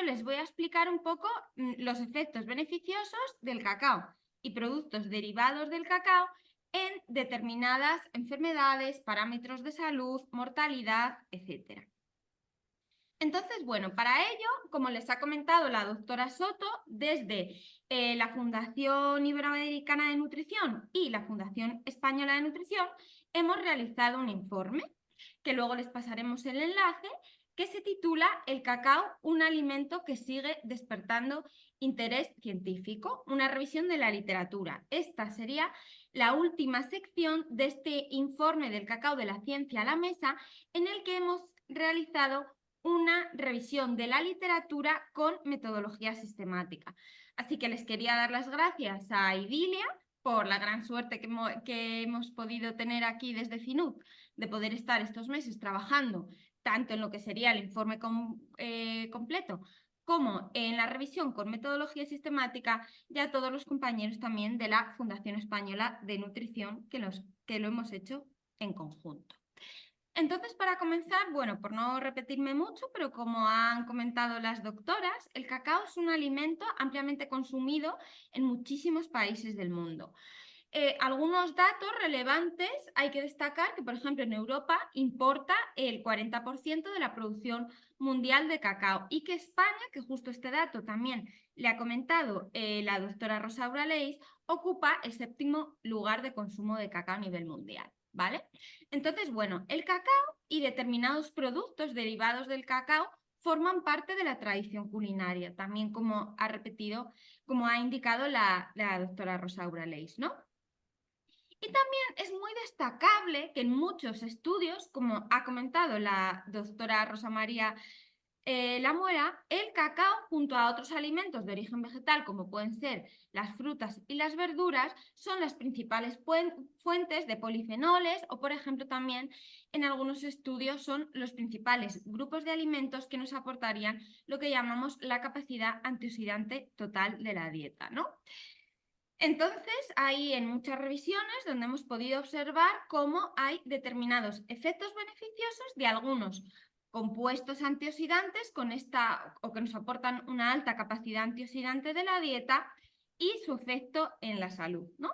ello les voy a explicar un poco los efectos beneficiosos del cacao y productos derivados del cacao en determinadas enfermedades, parámetros de salud, mortalidad, etc. Entonces, bueno, para ello, como les ha comentado la doctora Soto, desde la Fundación Iberoamericana de Nutrición y la Fundación Española de Nutrición, hemos realizado un informe, que luego les pasaremos el enlace, que se titula El cacao, un alimento que sigue despertando interés científico, una revisión de la literatura. Esta sería la última sección de este informe del cacao de la ciencia a la mesa, en el que hemos realizado una revisión de la literatura con metodología sistemática. Así que les quería dar las gracias a Idilia por la gran suerte que hemos podido tener aquí desde FINUC de poder estar estos meses trabajando tanto en lo que sería el informe completo como en la revisión con metodología sistemática, y a todos los compañeros también de la Fundación Española de Nutrición que lo hemos hecho en conjunto. Entonces, para comenzar, bueno, por no repetirme mucho, pero como han comentado las doctoras, el cacao es un alimento ampliamente consumido en muchísimos países del mundo. Algunos datos relevantes hay que destacar que, por ejemplo, en Europa importa el 40% de la producción mundial de cacao, y que España, que justo este dato también le ha comentado la doctora Rosaura Leis, ocupa el 7º lugar de consumo de cacao a nivel mundial, ¿vale? Entonces, bueno, el cacao y determinados productos derivados del cacao forman parte de la tradición culinaria, también como ha indicado la doctora Rosaura Leis, ¿no? Y también es muy destacable que en muchos estudios, como ha comentado la doctora Rosa María Lamuera, el cacao junto a otros alimentos de origen vegetal, como pueden ser las frutas y las verduras, son las principales fuentes de polifenoles, o por ejemplo también en algunos estudios son los principales grupos de alimentos que nos aportarían lo que llamamos la capacidad antioxidante total de la dieta, ¿no? Entonces, hay en muchas revisiones donde hemos podido observar cómo hay determinados efectos beneficiosos de algunos compuestos antioxidantes o que nos aportan una alta capacidad antioxidante de la dieta y su efecto en la salud, ¿no?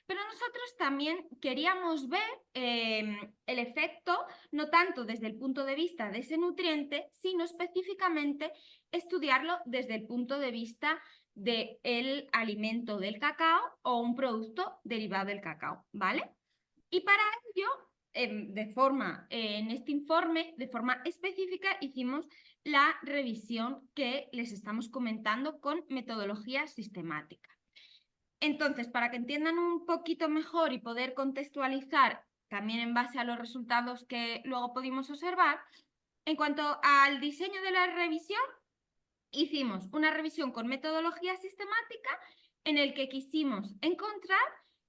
Pero nosotros también queríamos ver el efecto no tanto desde el punto de vista de ese nutriente, sino específicamente estudiarlo desde el punto de vista del alimento del cacao o un producto derivado del cacao, ¿vale? Y para ello, en este informe, de forma específica, hicimos la revisión que les estamos comentando con metodología sistemática. Entonces, para que entiendan un poquito mejor y poder contextualizar también en base a los resultados que luego pudimos observar, en cuanto al diseño de la revisión, hicimos una revisión con metodología sistemática en el que quisimos encontrar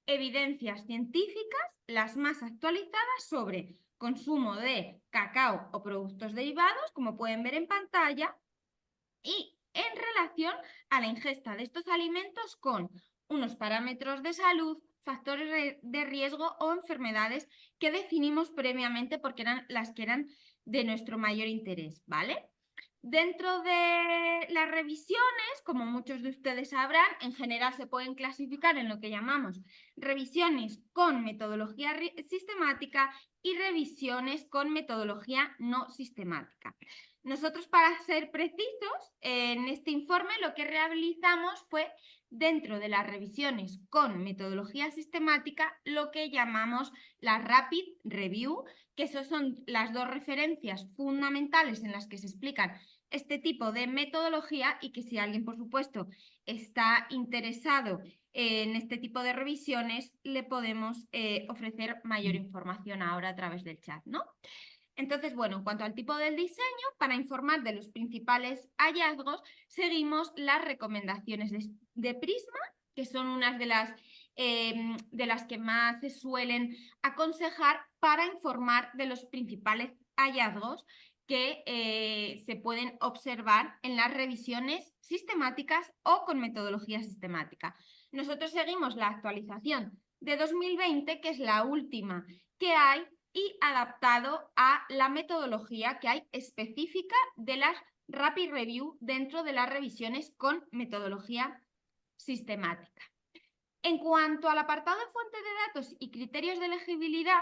evidencias científicas, las más actualizadas, sobre consumo de cacao o productos derivados, como pueden ver en pantalla, y en relación a la ingesta de estos alimentos con unos parámetros de salud, factores de riesgo o enfermedades que definimos previamente porque eran las que eran de nuestro mayor interés, ¿vale? Dentro de las revisiones, como muchos de ustedes sabrán, en general se pueden clasificar en lo que llamamos revisiones con metodología sistemática y revisiones con metodología no sistemática. Nosotros, para ser precisos, en este informe lo que realizamos fue, dentro de las revisiones con metodología sistemática, lo que llamamos la Rapid Review, que esas son las dos referencias fundamentales en las que se explican este tipo de metodología, y que si alguien, por supuesto, está interesado en este tipo de revisiones, le podemos ofrecer mayor información ahora a través del chat, ¿no? Entonces, bueno, en cuanto al tipo del diseño, para informar de los principales hallazgos, seguimos las recomendaciones de Prisma, que son unas de las que más se suelen aconsejar para informar de los principales hallazgos que se pueden observar en las revisiones sistemáticas o con metodología sistemática. Nosotros seguimos la actualización de 2020, que es la última que hay, y adaptado a la metodología que hay específica de las Rapid Review dentro de las revisiones con metodología sistemática. En cuanto al apartado de fuente de datos y criterios de elegibilidad,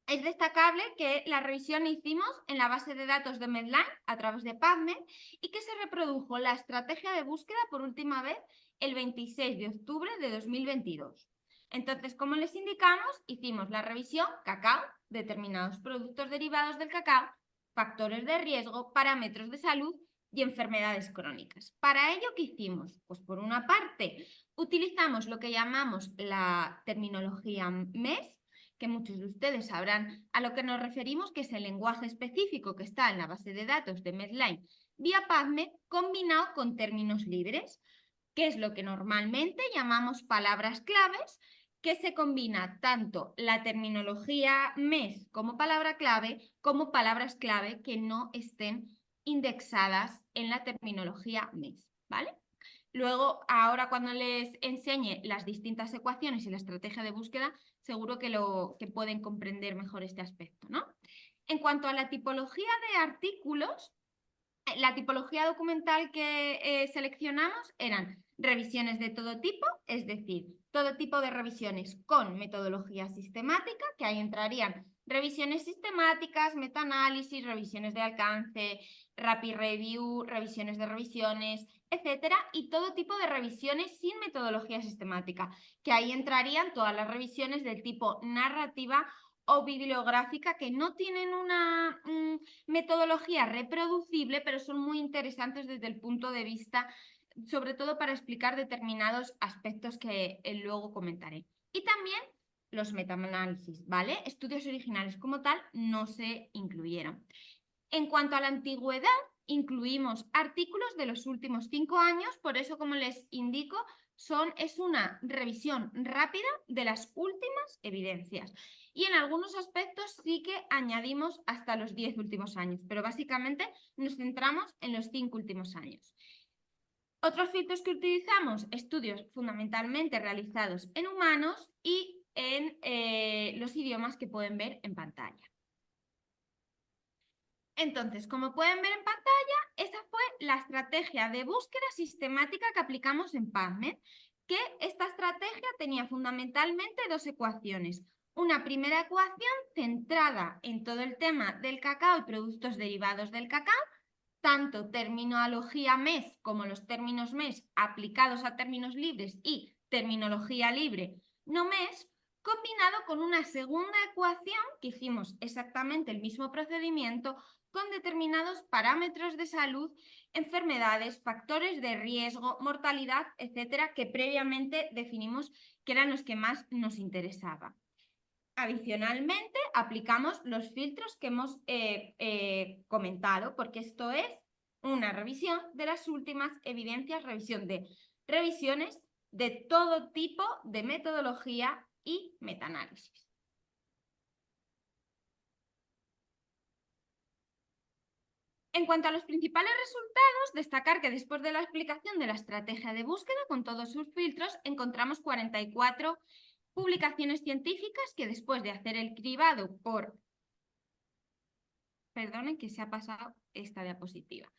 es destacable que la revisión la hicimos en la base de datos de Medline a través de PubMed y que se reprodujo la estrategia de búsqueda por última vez el 26 de octubre de 2022. Entonces, como les indicamos, hicimos la revisión cacao, determinados productos derivados del cacao, factores de riesgo, parámetros de salud y enfermedades crónicas. Para ello, ¿qué hicimos? Pues por una parte, utilizamos lo que llamamos la terminología MES, que muchos de ustedes sabrán a lo que nos referimos, que es el lenguaje específico que está en la base de datos de Medline vía PubMed combinado con términos libres, que es lo que normalmente llamamos palabras claves, que se combina tanto la terminología MES como palabra clave, como palabras clave que no estén indexadas en la terminología MES, ¿vale? Luego, ahora cuando les enseñe las distintas ecuaciones y la estrategia de búsqueda, seguro que pueden comprender mejor este aspecto, ¿no? En cuanto a la tipología de artículos, la tipología documental que seleccionamos eran revisiones de todo tipo, es decir, todo tipo de revisiones con metodología sistemática, que ahí entrarían revisiones sistemáticas, metaanálisis, revisiones de alcance, rapid review, revisiones de revisiones, etcétera, y todo tipo de revisiones sin metodología sistemática, que ahí entrarían todas las revisiones del tipo narrativa o bibliográfica que no tienen una metodología reproducible, pero son muy interesantes desde el punto de vista, sobre todo para explicar determinados aspectos que luego comentaré. Y también los metaanálisis, ¿vale? Estudios originales como tal no se incluyeron. En cuanto a la antigüedad, incluimos artículos de los últimos 5 años, por eso, como les indico, es una revisión rápida de las últimas evidencias. Y en algunos aspectos sí que añadimos hasta los 10 últimos años, pero básicamente nos centramos en los 5 últimos años. Otros filtros que utilizamos, estudios fundamentalmente realizados en humanos y en los idiomas que pueden ver en pantalla. Entonces, como pueden ver en pantalla, esa fue la estrategia de búsqueda sistemática que aplicamos en PubMed, que esta estrategia tenía fundamentalmente dos ecuaciones. Una primera ecuación centrada en todo el tema del cacao y productos derivados del cacao, tanto terminología MES como los términos MES aplicados a términos libres y terminología libre no MES, combinado con una segunda ecuación que hicimos exactamente el mismo procedimiento con determinados parámetros de salud, enfermedades, factores de riesgo, mortalidad, etcétera, que previamente definimos que eran los que más nos interesaban. Adicionalmente, aplicamos los filtros que hemos comentado, porque esto es una revisión de las últimas evidencias, revisión de revisiones de todo tipo de metodología y metaanálisis. En cuanto a los principales resultados, destacar que después de la explicación de la estrategia de búsqueda con todos sus filtros, encontramos 44 publicaciones científicas que después de hacer el cribado por... Perdonen que se ha pasado esta diapositiva.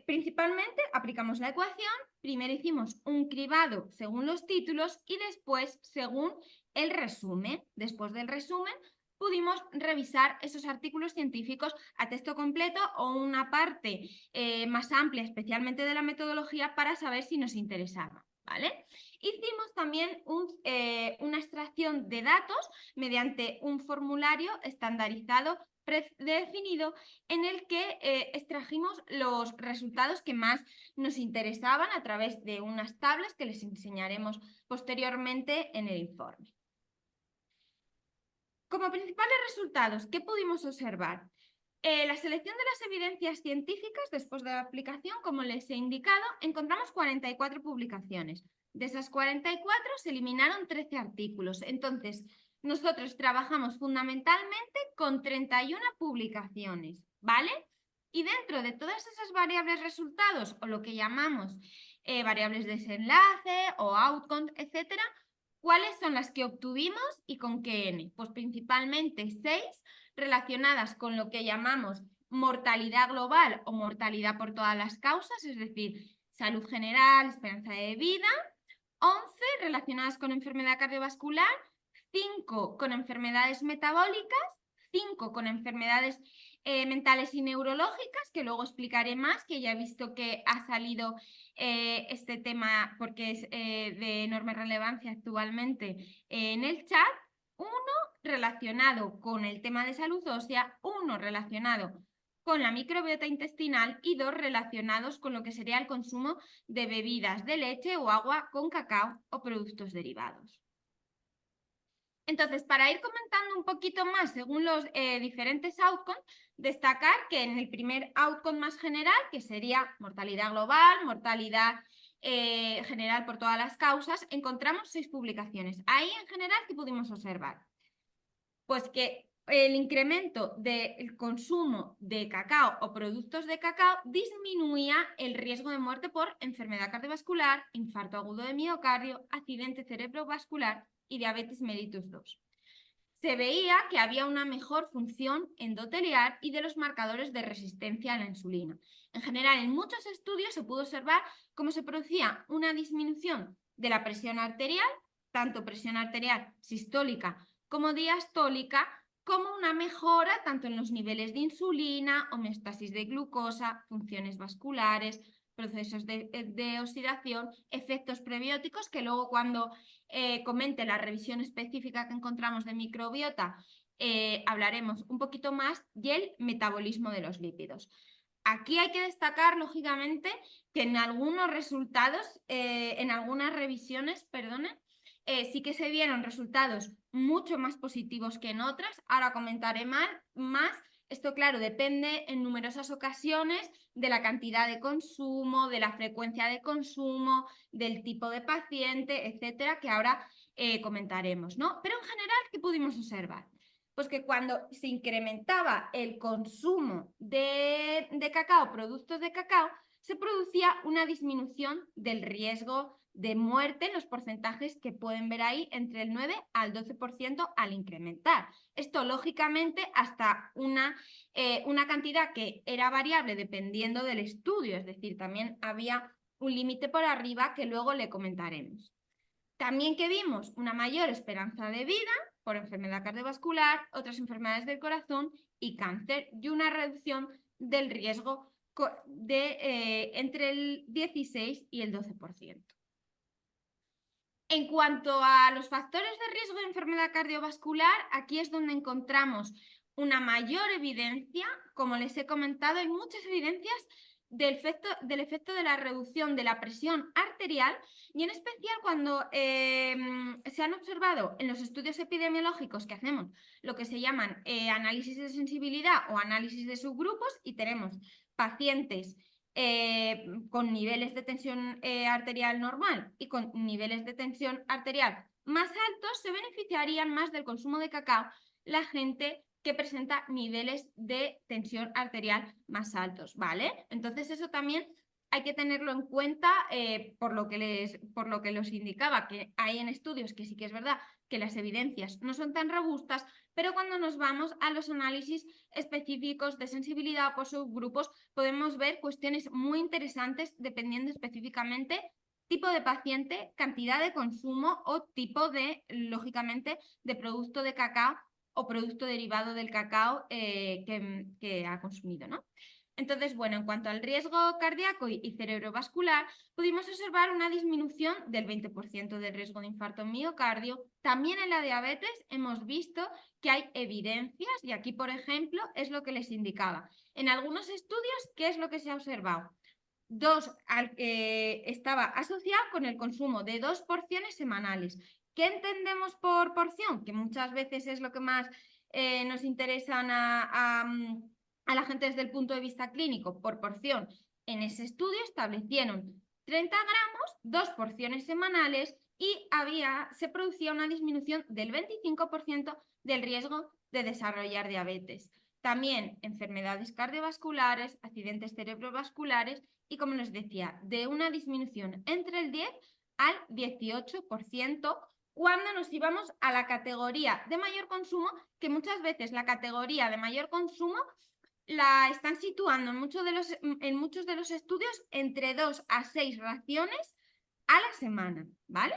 Principalmente aplicamos la ecuación, primero hicimos un cribado según los títulos y después según el resumen. Después del resumen pudimos revisar esos artículos científicos a texto completo o una parte más amplia, especialmente de la metodología, para saber si nos interesaba, ¿vale? Hicimos también una extracción de datos mediante un formulario estandarizado predefinido en el que extrajimos los resultados que más nos interesaban a través de unas tablas que les enseñaremos posteriormente en el informe. Como principales resultados, ¿qué pudimos observar? La selección de las evidencias científicas después de la aplicación, como les he indicado, encontramos 44 publicaciones. De esas 44 se eliminaron 13 artículos. Entonces, nosotros trabajamos fundamentalmente con 31 publicaciones, ¿vale? Y dentro de todas esas variables resultados, o lo que llamamos variables de desenlace o outcome, etcétera, ¿cuáles son las que obtuvimos y con qué n? Pues principalmente 6 relacionadas con lo que llamamos mortalidad global o mortalidad por todas las causas, es decir, salud general, esperanza de vida. 11 relacionadas con enfermedad cardiovascular, 5 con enfermedades metabólicas, 5 con enfermedades mentales y neurológicas, que luego explicaré más, que ya he visto que ha salido este tema porque es de enorme relevancia actualmente en el chat. 1 relacionado con el tema de salud ósea, 1 relacionado con la microbiota intestinal y 2 relacionados con lo que sería el consumo de bebidas de leche o agua con cacao o productos derivados. Entonces, para ir comentando un poquito más según los diferentes outcomes, destacar que en el primer outcome más general, que sería mortalidad global, mortalidad general por todas las causas, encontramos 6 publicaciones. Ahí en general, ¿qué pudimos observar? Pues que el incremento del consumo de cacao o productos de cacao disminuía el riesgo de muerte por enfermedad cardiovascular, infarto agudo de miocardio, accidente cerebrovascular y diabetes mellitus 2. Se veía que había una mejor función endotelial y de los marcadores de resistencia a la insulina. En general, en muchos estudios se pudo observar cómo se producía una disminución de la presión arterial, tanto presión arterial sistólica como diastólica, como una mejora tanto en los niveles de insulina, homeostasis de glucosa, funciones vasculares, procesos de oxidación, efectos prebióticos, que luego cuando comente la revisión específica que encontramos de microbiota, hablaremos un poquito más, y el metabolismo de los lípidos. Aquí hay que destacar, lógicamente, que en algunos resultados, en algunas revisiones, sí que se vieron resultados mucho más positivos que en otras. Ahora comentaré más. Esto, claro, depende en numerosas ocasiones de la cantidad de consumo, de la frecuencia de consumo, del tipo de paciente, etcétera, que ahora comentaremos, ¿no? Pero en general, ¿qué pudimos observar? Pues que cuando se incrementaba el consumo de cacao, productos de cacao, se producía una disminución del riesgo de muerte en los porcentajes que pueden ver ahí, entre el 9 al 12% al incrementar. Esto, lógicamente, hasta una cantidad que era variable dependiendo del estudio, es decir, también había un límite por arriba que luego le comentaremos. También que vimos una mayor esperanza de vida por enfermedad cardiovascular, otras enfermedades del corazón y cáncer, y una reducción del riesgo de entre el 16 y el 12%. En cuanto a los factores de riesgo de enfermedad cardiovascular, aquí es donde encontramos una mayor evidencia. Como les he comentado, hay muchas evidencias del efecto de la reducción de la presión arterial, y en especial cuando se han observado en los estudios epidemiológicos que hacemos lo que se llaman análisis de sensibilidad o análisis de subgrupos, y tenemos pacientes con niveles de tensión arterial normal y con niveles de tensión arterial más altos, se beneficiarían más del consumo de cacao la gente que presenta niveles de tensión arterial más altos, ¿vale? Entonces eso también hay que tenerlo en cuenta por lo que los indicaba, que hay en estudios que sí que es verdad que las evidencias no son tan robustas, pero cuando nos vamos a los análisis específicos de sensibilidad por subgrupos, podemos ver cuestiones muy interesantes dependiendo específicamente tipo de paciente, cantidad de consumo o tipo de, lógicamente, de producto de cacao o producto derivado del cacao que ha consumido, ¿no? Entonces, bueno, en cuanto al riesgo cardíaco y cerebrovascular, pudimos observar una disminución del 20% del riesgo de infarto en miocardio. También en la diabetes hemos visto que hay evidencias, y aquí, por ejemplo, es lo que les indicaba. En algunos estudios, ¿qué es lo que se ha observado? Estaba asociado con el consumo de 2 porciones semanales. ¿Qué entendemos por porción? Que muchas veces es lo que más nos interesan a la gente desde el punto de vista clínico. Por porción, en ese estudio establecieron 30 gramos, 2 porciones semanales, y se producía una disminución del 25% del riesgo de desarrollar diabetes. También enfermedades cardiovasculares, accidentes cerebrovasculares y, como les decía, de una disminución entre el 10 al 18% cuando nos íbamos a la categoría de mayor consumo, que muchas veces la categoría de mayor consumo la están situando en muchos de los estudios entre 2 a 6 raciones a la semana, ¿vale?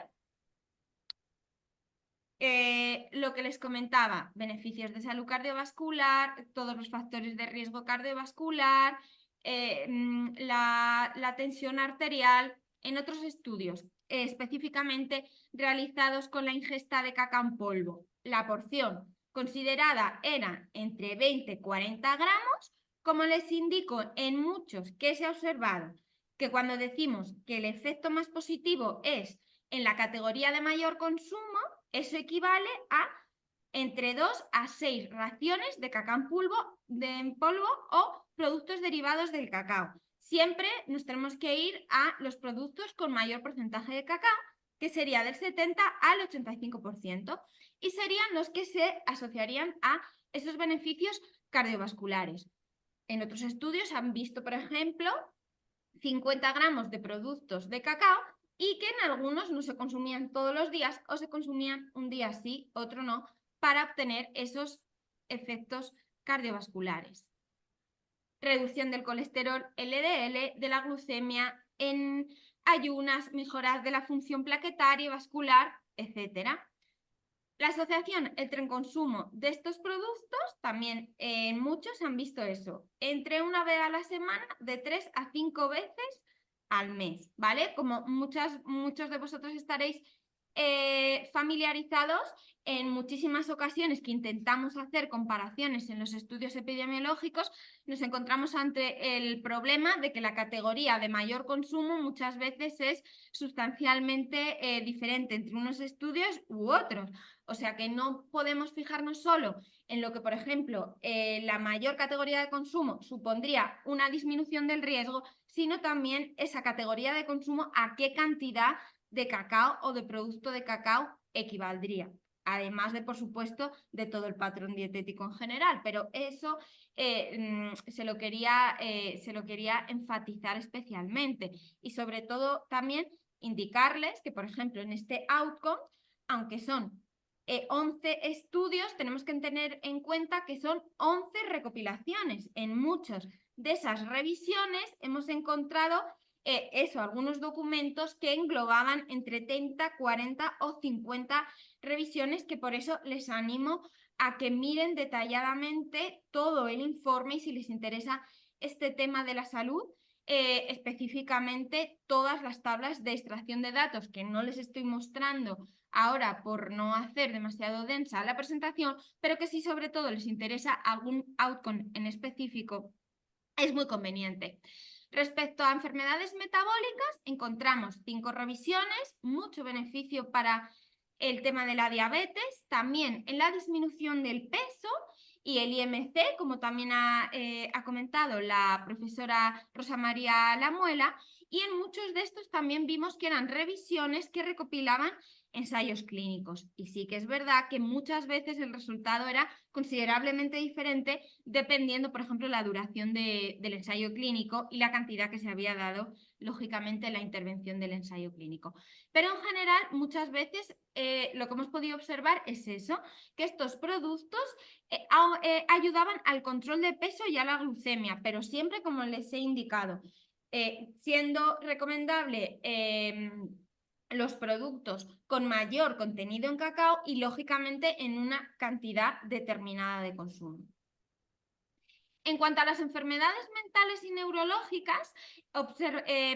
Lo que les comentaba, beneficios de salud cardiovascular, todos los factores de riesgo cardiovascular, la tensión arterial. En otros estudios, específicamente realizados con la ingesta de cacao en polvo, la porción considerada era entre 20 y 40 gramos. Como les indico, en muchos que se ha observado que cuando decimos que el efecto más positivo es en la categoría de mayor consumo, eso equivale a entre 2 a 6 raciones de cacao en polvo o productos derivados del cacao. Siempre nos tenemos que ir a los productos con mayor porcentaje de cacao, que sería del 70 al 85%, y serían los que se asociarían a esos beneficios cardiovasculares. En otros estudios han visto, por ejemplo, 50 gramos de productos de cacao y que en algunos no se consumían todos los días o se consumían un día sí, otro no, para obtener esos efectos cardiovasculares. Reducción del colesterol LDL, de la glucemia en ayunas, mejoras de la función plaquetaria y vascular, etc. La asociación entre el consumo de estos productos, también en muchos han visto eso, entre una vez a la semana, de 3 a 5 veces al mes, ¿vale? Como muchos de vosotros estaréis familiarizados, en muchísimas ocasiones que intentamos hacer comparaciones en los estudios epidemiológicos, nos encontramos ante el problema de que la categoría de mayor consumo muchas veces es sustancialmente diferente entre unos estudios u otros. O sea que no podemos fijarnos solo en lo que, por ejemplo, la mayor categoría de consumo supondría una disminución del riesgo, sino también esa categoría de consumo a qué cantidad de cacao o de producto de cacao equivaldría. Además de, por supuesto, de todo el patrón dietético en general, pero eso se lo quería enfatizar especialmente. Y sobre todo también indicarles que, por ejemplo, en este outcome, aunque son 11 estudios, tenemos que tener en cuenta que son 11 recopilaciones. En muchas de esas revisiones hemos encontrado algunos documentos que englobaban entre 30, 40 o 50 revisiones, que por eso les animo a que miren detalladamente todo el informe y si les interesa este tema de la salud, específicamente todas las tablas de extracción de datos que no les estoy mostrando ahora por no hacer demasiado densa la presentación, pero que si sobre todo les interesa algún outcome en específico, es muy conveniente. Respecto a enfermedades metabólicas, encontramos 5 revisiones, mucho beneficio para el tema de la diabetes, también en la disminución del peso y el IMC, como también ha comentado la profesora Rosa María Lamuela, y en muchos de estos también vimos que eran revisiones que recopilaban ensayos clínicos. Y sí que es verdad que muchas veces el resultado era considerablemente diferente dependiendo, por ejemplo, la duración del ensayo clínico y la cantidad que se había dado, lógicamente, la intervención del ensayo clínico. Pero en general, muchas veces lo que hemos podido observar es eso, que estos productos ayudaban al control de peso y a la glucemia, pero siempre, como les he indicado, siendo recomendable los productos con mayor contenido en cacao y, lógicamente, en una cantidad determinada de consumo. En cuanto a las enfermedades mentales y neurológicas,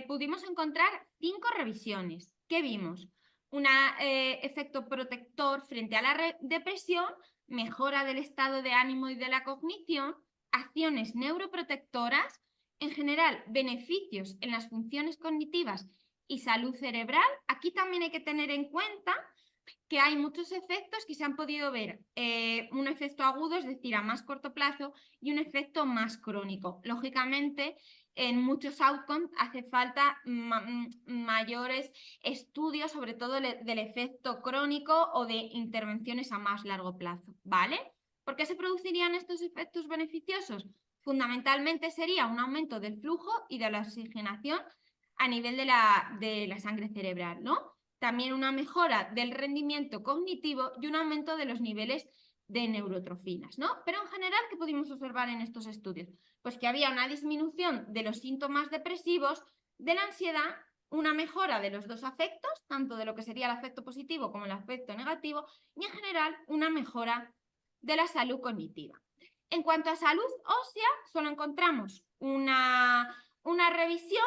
pudimos encontrar 5 revisiones. ¿Qué vimos? Un efecto protector frente a la depresión, mejora del estado de ánimo y de la cognición, acciones neuroprotectoras, en general beneficios en las funciones cognitivas y salud cerebral. Aquí también hay que tener en cuenta que hay muchos efectos que se han podido ver, un efecto agudo, es decir, a más corto plazo, y un efecto más crónico. Lógicamente, en muchos outcomes hace falta mayores estudios, sobre todo del efecto crónico o de intervenciones a más largo plazo, ¿vale? ¿Por qué se producirían estos efectos beneficiosos? Fundamentalmente sería un aumento del flujo y de la oxigenación a nivel de la sangre cerebral, ¿no? También una mejora del rendimiento cognitivo y un aumento de los niveles de neurotrofinas, ¿no? Pero en general, ¿qué pudimos observar en estos estudios? Pues que había una disminución de los síntomas depresivos, de la ansiedad, una mejora de los dos afectos, tanto de lo que sería el afecto positivo como el afecto negativo, y en general una mejora de la salud cognitiva. En cuanto a salud ósea, solo encontramos una revisión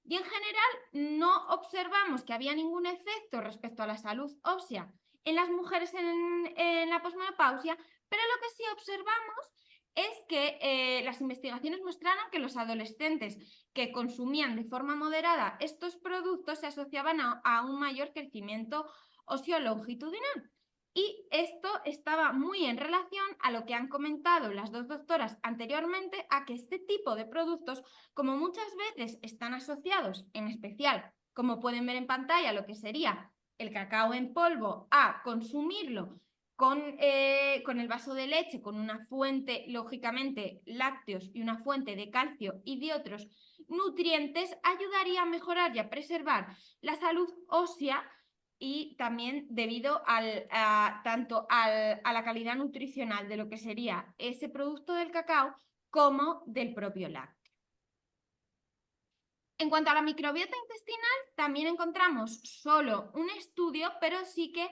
y en general no observamos que había ningún efecto respecto a la salud ósea en las mujeres en la posmenopausia, pero lo que sí observamos es que las investigaciones mostraron que los adolescentes que consumían de forma moderada estos productos se asociaban a un mayor crecimiento óseo longitudinal. Y esto estaba muy en relación a lo que han comentado las dos doctoras anteriormente, a que este tipo de productos, como muchas veces están asociados, en especial, como pueden ver en pantalla, lo que sería el cacao en polvo, a consumirlo con el vaso de leche, con una fuente, lógicamente, lácteos y una fuente de calcio y de otros nutrientes, ayudaría a mejorar y a preservar la salud ósea y también debido tanto a la calidad nutricional de lo que sería ese producto del cacao como del propio lácteo. En cuanto a la microbiota intestinal, también encontramos solo un estudio, pero sí que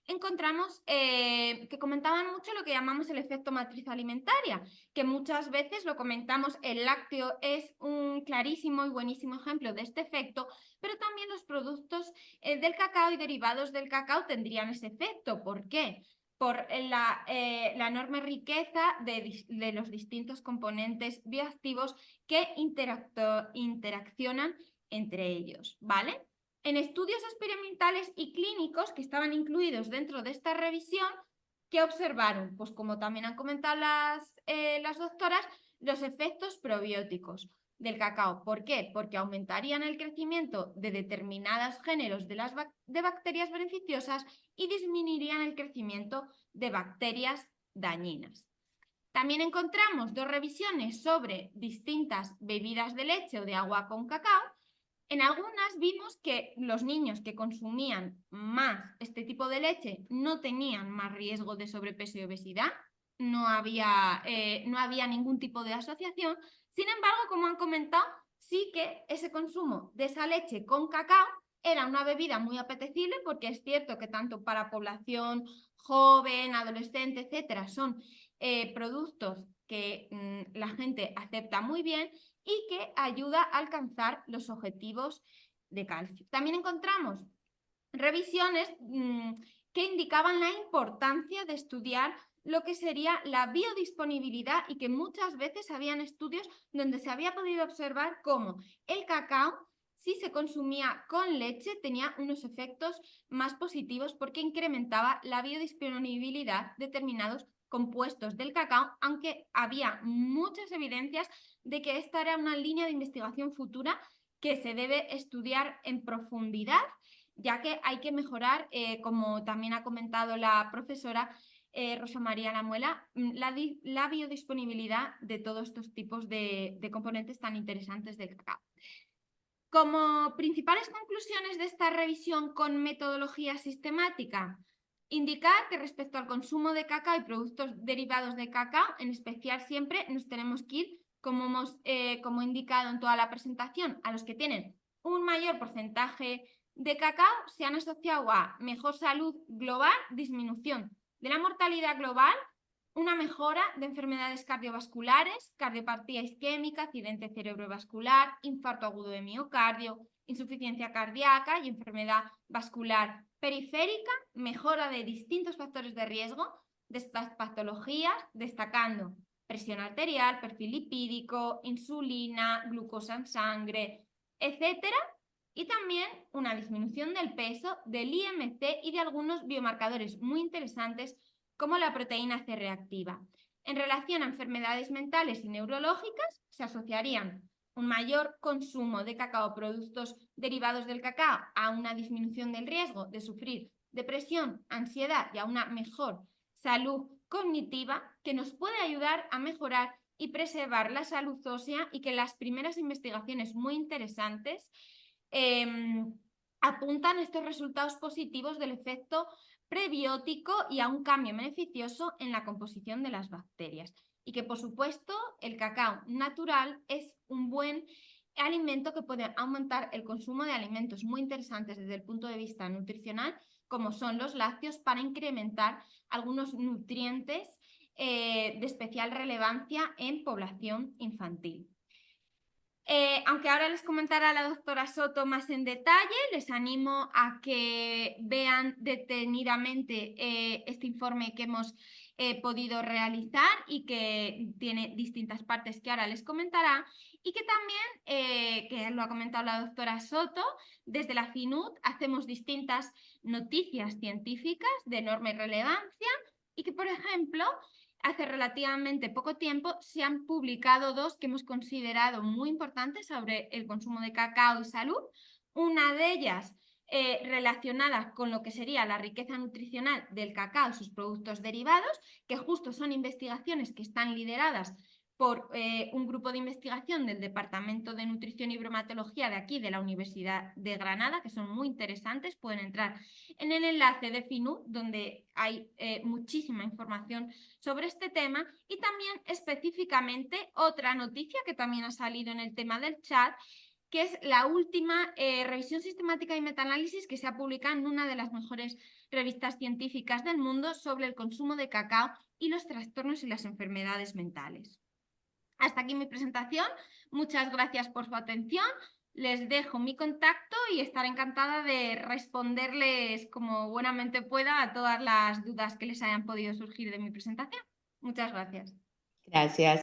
encontramos que comentaban mucho lo que llamamos el efecto matriz alimentaria, que muchas veces lo comentamos, el lácteo es un clarísimo y buenísimo ejemplo de este efecto, pero también los productos del cacao y derivados del cacao tendrían ese efecto. ¿Por qué? Por la enorme riqueza de los distintos componentes bioactivos que interaccionan entre ellos, ¿vale? En estudios experimentales y clínicos que estaban incluidos dentro de esta revisión, ¿qué observaron? Pues como también han comentado las doctoras, los efectos probióticos del cacao. ¿Por qué? Porque aumentarían el crecimiento de determinados géneros de bacterias beneficiosas y disminuirían el crecimiento de bacterias dañinas. También encontramos dos revisiones sobre distintas bebidas de leche o de agua con cacao. En algunas vimos que los niños que consumían más este tipo de leche no tenían más riesgo de sobrepeso y obesidad, no había ningún tipo de asociación. Sin embargo, como han comentado, sí que ese consumo de esa leche con cacao era una bebida muy apetecible, porque es cierto que tanto para población joven, adolescente, etcétera, son productos que la gente acepta muy bien y que ayuda a alcanzar los objetivos de calcio. También encontramos revisiones que indicaban la importancia de estudiar lo que sería la biodisponibilidad, y que muchas veces habían estudios donde se había podido observar cómo el cacao, si se consumía con leche, tenía unos efectos más positivos porque incrementaba la biodisponibilidad de determinados compuestos del cacao, aunque había muchas evidencias de que esta era una línea de investigación futura que se debe estudiar en profundidad, ya que hay que mejorar, como también ha comentado la profesora Rosa María Lamuela, la biodisponibilidad de todos estos tipos de componentes tan interesantes del cacao. Como principales conclusiones de esta revisión con metodología sistemática, indicar que respecto al consumo de cacao y productos derivados de cacao, en especial siempre nos tenemos que ir, como he indicado en toda la presentación, a los que tienen un mayor porcentaje de cacao, se han asociado a mejor salud global, disminución de la mortalidad global, una mejora de enfermedades cardiovasculares, cardiopatía isquémica, accidente cerebrovascular, infarto agudo de miocardio, insuficiencia cardíaca y enfermedad vascular periférica, mejora de distintos factores de riesgo de estas patologías, destacando presión arterial, perfil lipídico, insulina, glucosa en sangre, etcétera. Y también una disminución del peso, del IMC y de algunos biomarcadores muy interesantes como la proteína C reactiva. En relación a enfermedades mentales y neurológicas, se asociarían un mayor consumo de cacao, productos derivados del cacao, a una disminución del riesgo de sufrir depresión, ansiedad y a una mejor salud cognitiva, que nos puede ayudar a mejorar y preservar la salud ósea, y que las primeras investigaciones muy interesantes apuntan estos resultados positivos del efecto prebiótico y a un cambio beneficioso en la composición de las bacterias. Y que, por supuesto, el cacao natural es un buen alimento que puede aumentar el consumo de alimentos muy interesantes desde el punto de vista nutricional, como son los lácteos, para incrementar algunos nutrientes de especial relevancia en población infantil. Aunque ahora les comentará la doctora Soto más en detalle, les animo a que vean detenidamente este informe que hemos podido realizar y que tiene distintas partes que ahora les comentará, y que también, que lo ha comentado la doctora Soto, desde la FINUT hacemos distintas noticias científicas de enorme relevancia y que, por ejemplo, hace relativamente poco tiempo se han publicado dos que hemos considerado muy importantes sobre el consumo de cacao y salud. Una de ellas relacionada con lo que sería la riqueza nutricional del cacao y sus productos derivados, que justo son investigaciones que están lideradas por un grupo de investigación del Departamento de Nutrición y Bromatología de aquí, de la Universidad de Granada, que son muy interesantes. Pueden entrar en el enlace de FINU, donde hay muchísima información sobre este tema, y también específicamente otra noticia que también ha salido en el tema del chat, que es la última revisión sistemática y metaanálisis que se ha publicado en una de las mejores revistas científicas del mundo sobre el consumo de cacao y los trastornos y las enfermedades mentales. Hasta aquí mi presentación. Muchas gracias por su atención. Les dejo mi contacto y estaré encantada de responderles como buenamente pueda a todas las dudas que les hayan podido surgir de mi presentación. Muchas gracias. Gracias.